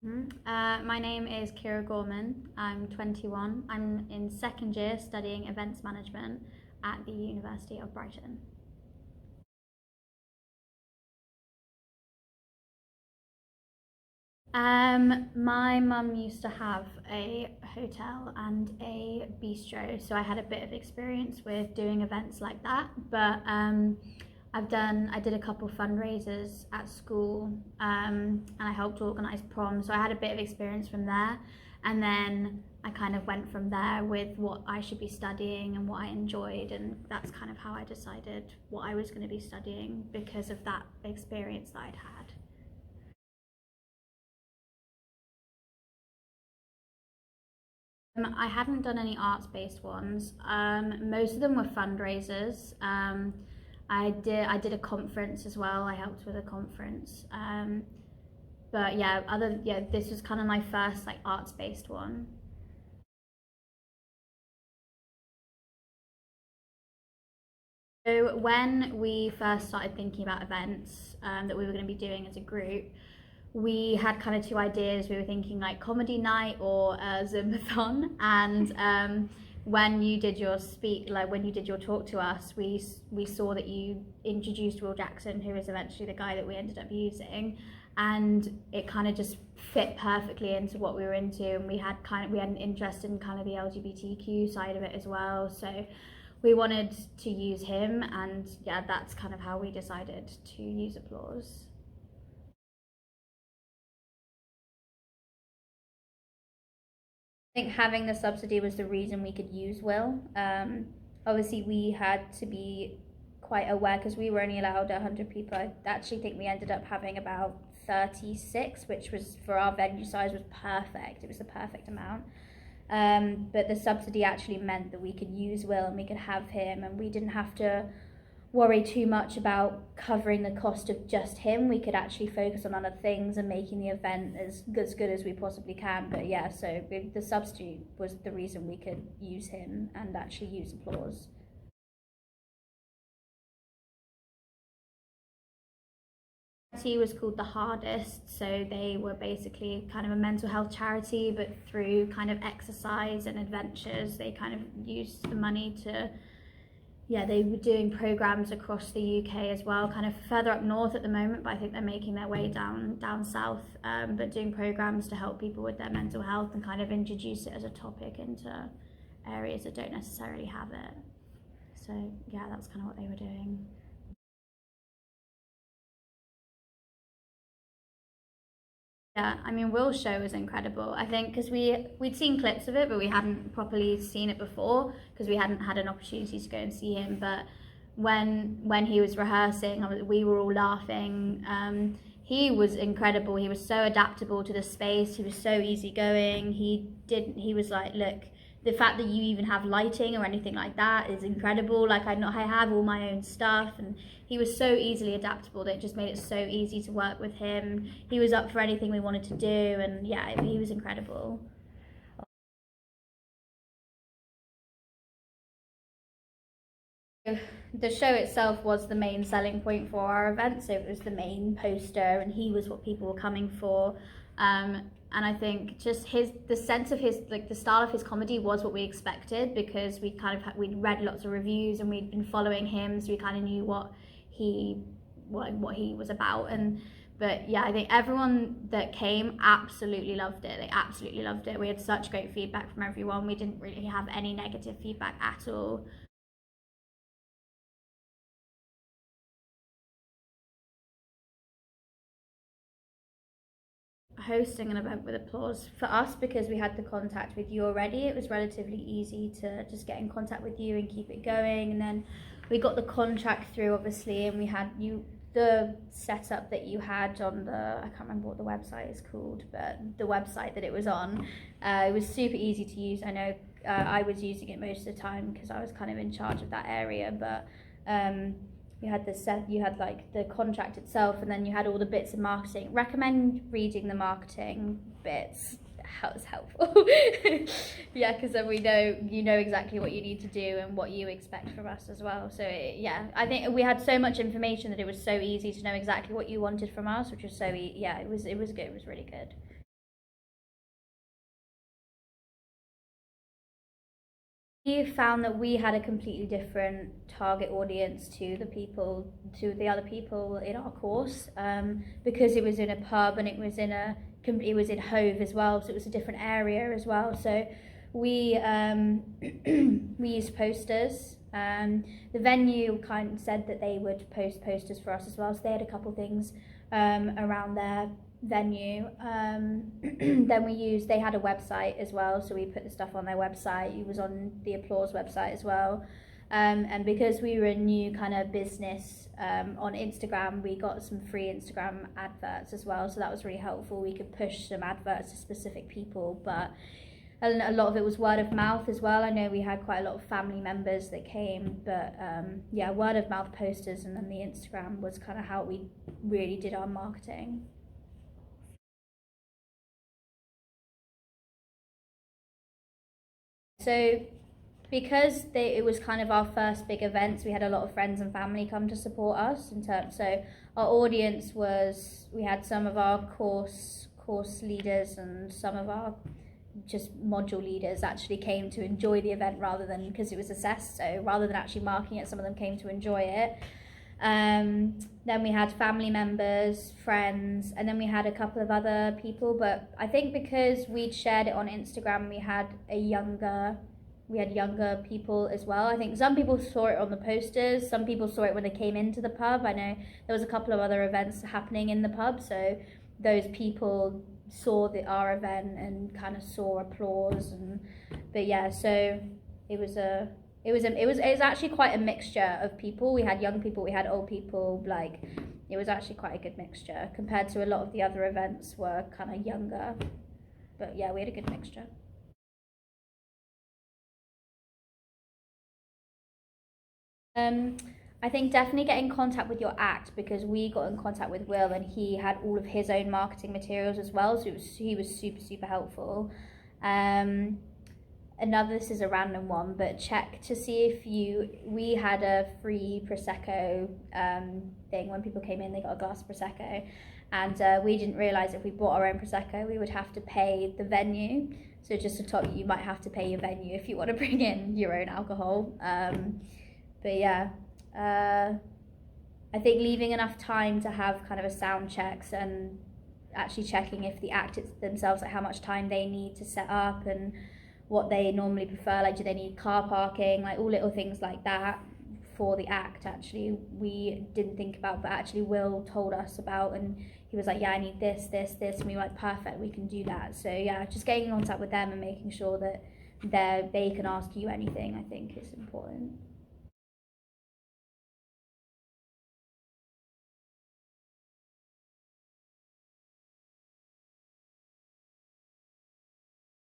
My name is Kira Gorman. I'm 21. I'm in second year studying events management at the University of Brighton. My mum used to have a hotel and a bistro, so I had a bit of experience with doing events like that. But I did a couple fundraisers at school, and I helped organise prom, so I had a bit of experience from there. And then I kind of went from there with what I should be studying and what I enjoyed, and that's kind of how I decided what I was going to be studying because of that experience that I'd had. I hadn't done any arts-based ones. Most of them were fundraisers. I did a conference as well. I helped with a conference. But yeah, this was kind of my first like arts-based one. So when we first started thinking about events that we were going to be doing as a group, we had kind of two ideas. We were thinking like comedy night or a Zumbathon. And when you did your when you did your talk to us, we saw that you introduced Will Jackson, who is eventually the guy that we ended up using, and it kind of just fit perfectly into what we were into. And we had an interest in kind of the LGBTQ side of it as well. So we wanted to use him, and yeah, that's kind of how we decided to use applause. I think having the subsidy was the reason we could use Will. Obviously, we had to be quite aware because we were only allowed 100 people. I actually think we ended up having about 36, which was for our venue size was perfect. It was the perfect amount. But the subsidy actually meant that we could use Will and we could have him, and we didn't have to worry too much about covering the cost of just him. We could actually focus on other things and making the event as good as we possibly can. But yeah, so the substitute was the reason we could use him and actually use applause. Charity was called The Hardest, so they were basically kind of a mental health charity, but through kind of exercise and adventures, they kind of used the money to, yeah, they were doing programs across the UK as well, kind of further up north at the moment, but I think they're making their way down south, but doing programs to help people with their mental health and kind of introduce it as a topic into areas that don't necessarily have it. So yeah, that's kind of what they were doing. Yeah, I mean, Will's show was incredible. I think because we'd seen clips of it, but we hadn't properly seen it before because we hadn't had an opportunity to go and see him. But when he was rehearsing, we were all laughing. He was incredible. He was so adaptable to the space. He was so easygoing. He was like, look, the fact that you even have lighting or anything like that is incredible. Like I have all my own stuff, and he was so easily adaptable that it just made it so easy to work with him. He was up for anything we wanted to do, and yeah, he was incredible. The show itself was the main selling point for our event, so it was the main poster, and he was what people were coming for. And I think just the sense of his, like the style of his comedy was what we expected because we'd read lots of reviews and we'd been following him, so we kind of knew what he was about. And but yeah, I think everyone that came absolutely loved it. They absolutely loved it. We had such great feedback from everyone. We didn't really have any negative feedback at all. Hosting an event with applause for us, because we had the contact with you already, it was relatively easy to just get in contact with you and keep it going. And then we got the contract through, obviously, and we had the setup that you had on the, I can't remember what the website is called, but the website that it was on, it was super easy to use. I know I was using it most of the time because I was kind of in charge of that area, but you had like the contract itself, and then you had all the bits of marketing. Recommend reading the marketing bits. That was helpful. Yeah, because then you know exactly what you need to do and what you expect from us as well. So yeah, I think we had so much information that it was so easy to know exactly what you wanted from us, which was yeah, it was good. It was really good. We found that we had a completely different target audience to the other people in our course, because it was in a pub and it was in Hove as well, so it was a different area as well. So we we used posters. The venue kind of said that they would post posters for us as well, so they had a couple things around their venue. Then they had a website as well, so we put the stuff on their website. It was on the Applause website as well. And because we were a new kind of business on Instagram, we got some free Instagram adverts as well, so that was really helpful. We could push some adverts to specific people, but a lot of it was word of mouth as well. I know we had quite a lot of family members that came, but yeah, word of mouth posters, and then the Instagram was kind of how we really did our marketing. So because it was kind of our first big events, we had a lot of friends and family come to support us so our audience we had some of our course leaders and some of our just module leaders actually came to enjoy the event rather than because it was assessed, so rather than actually marking it, some of them came to enjoy it. Then we had family members, friends, and then we had a couple of other people, but I think because we'd shared it on Instagram, we had younger people as well. I think some people saw it on the posters, some people saw it when they came into the pub. I know there was a couple of other events happening in the pub, so those people saw our event and kind of saw Applause. But yeah, so it was actually quite a mixture of people. We had young people, we had old people. Like, it was actually quite a good mixture compared to a lot of the other events were kind of younger. But yeah, we had a good mixture. I think definitely get in contact with your act, because we got in contact with Will and he had all of his own marketing materials as well, so he was super helpful. This is a random one, but check to see if we had a free Prosecco thing. When people came in, they got a glass of Prosecco, and we didn't realise if we bought our own Prosecco, we would have to pay the venue. So just to top you might have to pay your venue if you want to bring in your own alcohol. But yeah, I think leaving enough time to have kind of a sound checks and actually checking if the act themselves, like how much time they need to set up and what they normally prefer, like do they need car parking, like all little things like that for the act. Actually, we didn't think about, but actually Will told us about, and he was like, yeah, I need this, and we were like, perfect, we can do that. So yeah, just getting in contact with them and making sure that they can ask you anything, I think is important.